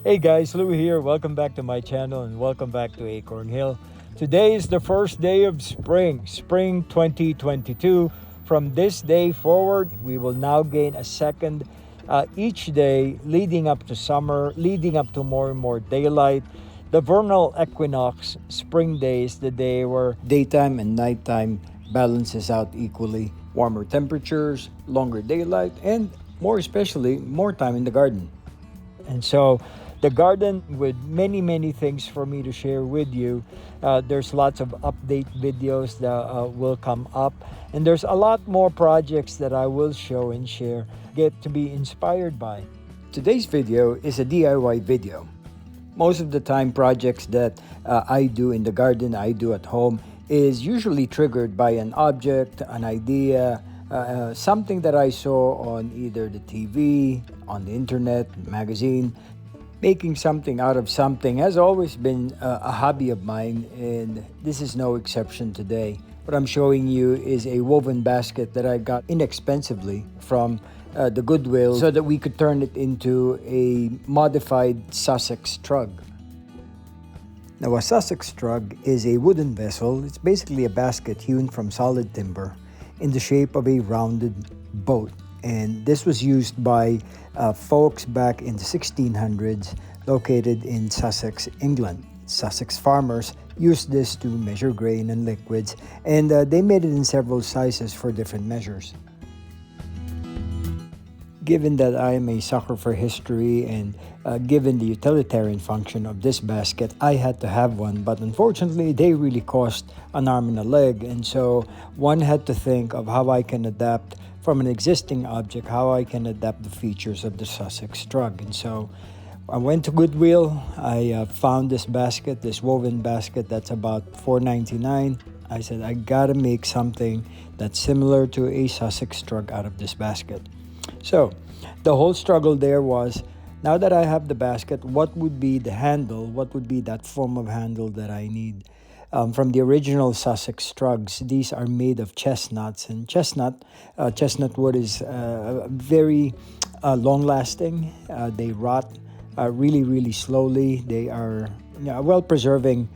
Hey guys, Lou here. Welcome back to my channel and welcome back to Acorn Hill. Today is the first day of spring 2022. From this day forward, we will now gain a second each day leading up to summer, leading up to more and more daylight. The vernal equinox, spring day, is the day where daytime and nighttime balances out equally. Warmer temperatures, longer daylight, and more especially, more time in the garden. And so the garden with many things for me to share with you. There's lots of update videos that will come up, and there's a lot more projects that I will show and share, get to be inspired by. Today's video is a DIY video. Most of the time, projects that I do in the garden, I do at home, is usually triggered by an object, an idea, something that I saw on either the TV, on the internet, magazine. Making something out of something has always been a hobby of mine, and this is no exception today. What I'm showing you is a woven basket that I got inexpensively from the Goodwill so that we could turn it into a modified Sussex Trug. Now, a Sussex Trug is a wooden vessel. It's basically a basket hewn from solid timber in the shape of a rounded boat. And this was used by folks back in the 1600s located in Sussex, England. Sussex farmers used this to measure grain and liquids, and they made it in several sizes for different measures. Given that I am a sucker for history and given the utilitarian function of this basket, I had to have one, but unfortunately they really cost an arm and a leg, and so one had to think of how I can adapt from an existing object, how I can adapt the features of the Sussex Trug. And so I went to Goodwill. I found this basket, this woven basket that's about $4.99. I said, I gotta make something that's similar to a Sussex Trug out of this basket. So the whole struggle there was, now that I have the basket, what would be the handle? What would be that form of handle that I need? From the original Sussex Trugs, these are made of chestnuts, and chestnut wood is very long-lasting. They rot really slowly. They are a well-preserving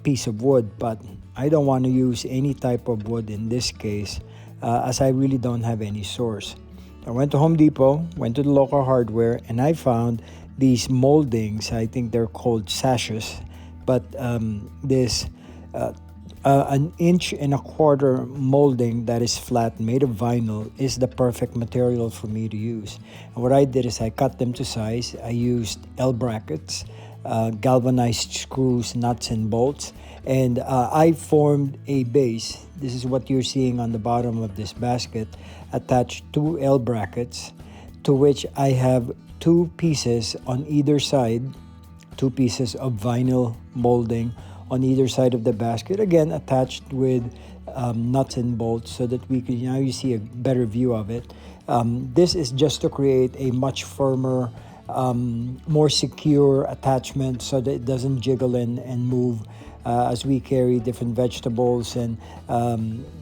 piece of wood, but I don't want to use any type of wood in this case, as I really don't have any source. I went to Home Depot, went to the local hardware, and I found these moldings. I think they're called sashes, but this an 1.25 inch molding that is flat, made of vinyl, is the perfect material for me to use. And what I did is I cut them to size. I used L brackets, galvanized screws, nuts, and bolts, and I formed a base. This is what you're seeing on the bottom of this basket. Attached 2 L brackets, to which I have 2 pieces on either side, 2 pieces of vinyl molding on either side of the basket, again attached with nuts and bolts so that we can, now you see a better view of it. This is just to create a much firmer, more secure attachment so that it doesn't jiggle and move as we carry different vegetables and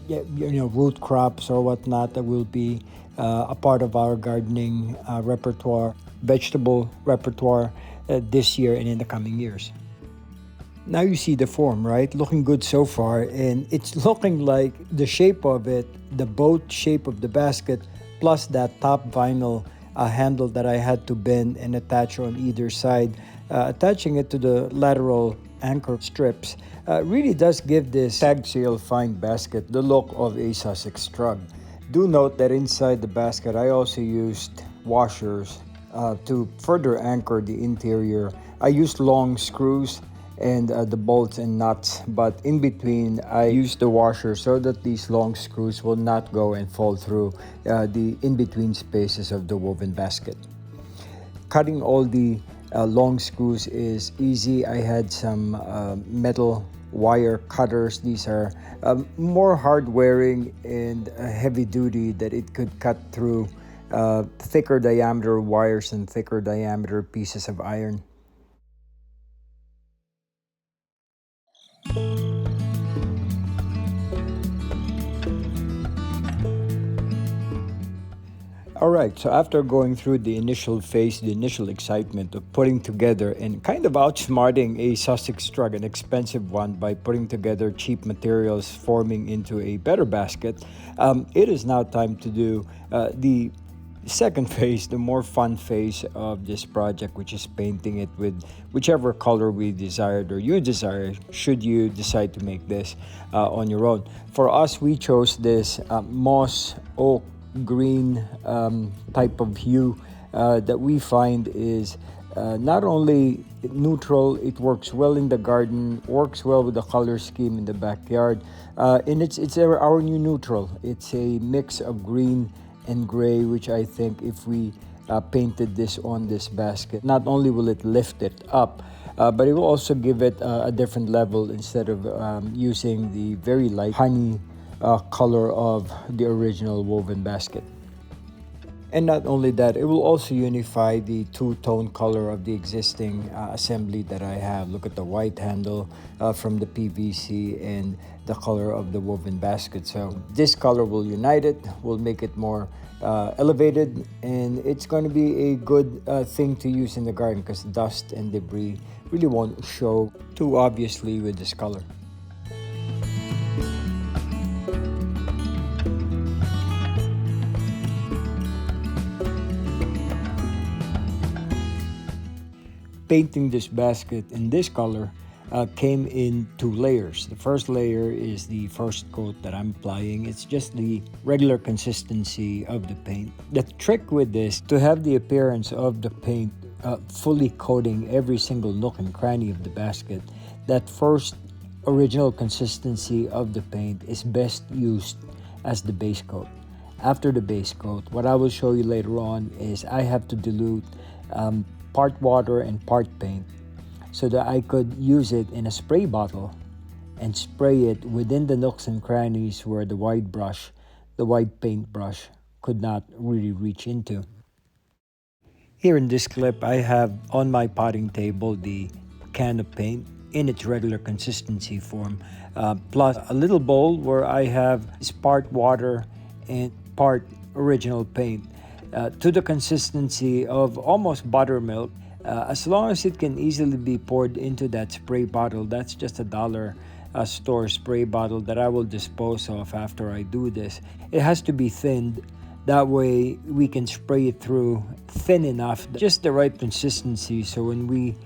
root crops or whatnot that will be a part of our gardening repertoire, vegetable repertoire this year and in the coming years. Now you see the form, right? Looking good so far, and it's looking like the shape of it, the boat shape of the basket, plus that top vinyl handle that I had to bend and attach on either side, attaching it to the lateral anchor strips, really does give this tag sale fine basket the look of a Sussex Trug. Do note that inside the basket I also used washers to further anchor the interior. I used long screws and the bolts and nuts, but in between I use the washer so that these long screws will not go and fall through the in-between spaces of the woven basket. Cutting all the long screws is easy. I had some metal wire cutters. These are more hard-wearing and heavy duty, that it could cut through thicker diameter wires and thicker diameter pieces of iron. All right, so after going through the initial phase, the initial excitement of putting together and kind of outsmarting a Sussex Trug, an expensive one, by putting together cheap materials, forming into a better basket, it is now time to do the second phase, the more fun phase of this project, which is painting it with whichever color we desired or you desire, should you decide to make this on your own. For us, we chose this moss oak green type of hue that we find is not only neutral, it works well in the garden, works well with the color scheme in the backyard, and it's our new neutral. It's a mix of green and gray, which I think if we painted this on this basket, not only will it lift it up, but it will also give it a different level instead of using the very light honey color of the original woven basket. And not only that, it will also unify the two-tone color of the existing assembly that I have. Look at the white handle from the PVC and the color of the woven basket. So this color will unite it, will make it more elevated, and it's going to be a good thing to use in the garden because dust and debris really won't show too obviously with this color. Painting this basket in this color came in two layers. The first layer is the first coat that I'm applying. It's just the regular consistency of the paint. The trick with this, to have the appearance of the paint fully coating every single nook and cranny of the basket, that first original consistency of the paint is best used as the base coat. After the base coat, what I will show you later on is I have to dilute part water and part paint so that I could use it in a spray bottle and spray it within the nooks and crannies where the white paint brush could not really reach into. Here in this clip, I have on my potting table the can of paint in its regular consistency form, plus a little bowl where I have part water and part original paint. To the consistency of almost buttermilk, as long as it can easily be poured into that spray bottle. That's just $1 store spray bottle that I will dispose of after I do this. It has to be thinned, that way we can spray it through thin enough, just the right consistency, so when we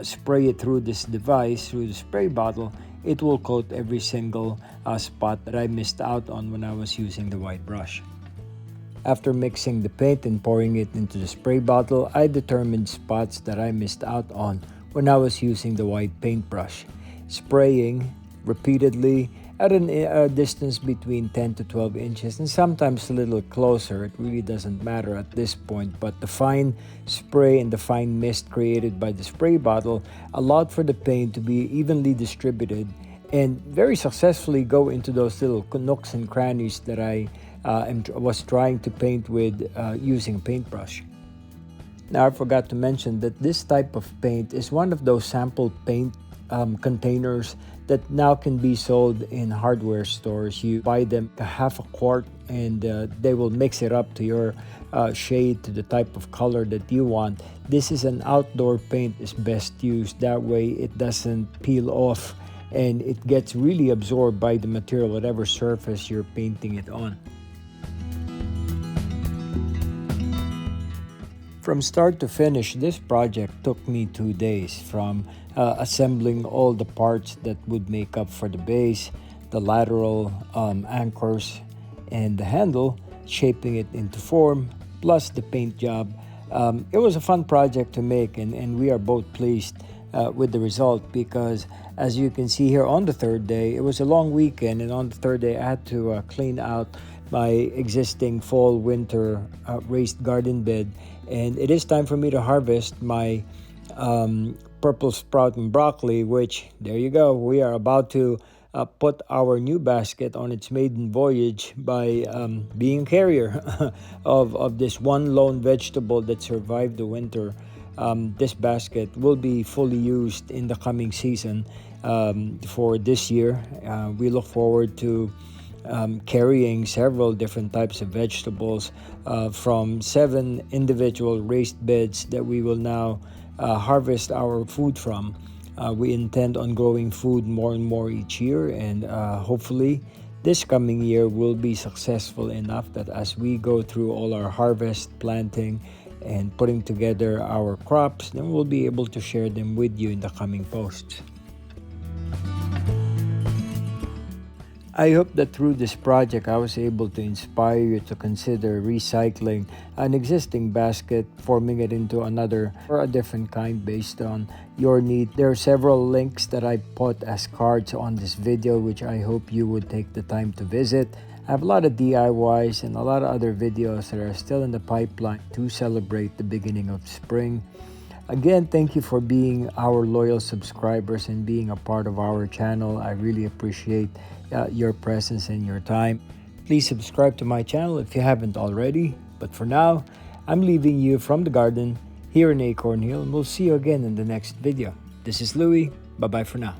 spray it through this device, through the spray bottle, it will coat every single spot that I missed out on when I was using the white brush. After mixing the paint and pouring it into the spray bottle, I determined spots that I missed out on when I was using the white paintbrush, spraying repeatedly at a distance between 10 to 12 inches and sometimes a little closer. It really doesn't matter at this point, but the fine spray and the fine mist created by the spray bottle allowed for the paint to be evenly distributed and very successfully go into those little nooks and crannies that I was trying to paint with using a paintbrush. Now, I forgot to mention that this type of paint is one of those sample paint containers that now can be sold in hardware stores. You buy them a half a quart and they will mix it up to your shade, to the type of color that you want. This is an outdoor paint, is best used. That way it doesn't peel off and it gets really absorbed by the material, whatever surface you're painting it on. From start to finish, this project took me 2 days, from assembling all the parts that would make up for the base, the lateral anchors, and the handle, shaping it into form, plus the paint job. It was a fun project to make, and we are both pleased with the result because, as you can see here, on the third day, it was a long weekend, and on the third day I had to clean out my existing fall-winter raised garden bed, and it is time for me to harvest my purple sprouting broccoli, which, there you go, we are about to put our new basket on its maiden voyage by being a carrier of this one lone vegetable that survived the winter. This basket will be fully used in the coming season for this year. We look forward to carrying several different types of vegetables from 7 individual raised beds that we will now harvest our food from. We intend on growing food more and more each year, and hopefully this coming year will be successful enough that as we go through all our harvest, planting, and putting together our crops, then we'll be able to share them with you in the coming posts. I hope that through this project I was able to inspire you to consider recycling an existing basket, forming it into another or a different kind based on your need. There are several links that I put as cards on this video, which I hope you would take the time to visit. I have a lot of DIYs and a lot of other videos that are still in the pipeline to celebrate the beginning of spring. Again, thank you for being our loyal subscribers and being a part of our channel. I really appreciate your presence and your time. Please subscribe to my channel if you haven't already. But for now, I'm leaving you from the garden here in Acorn Hill, and we'll see you again in the next video. This is Louie. Bye-bye for now.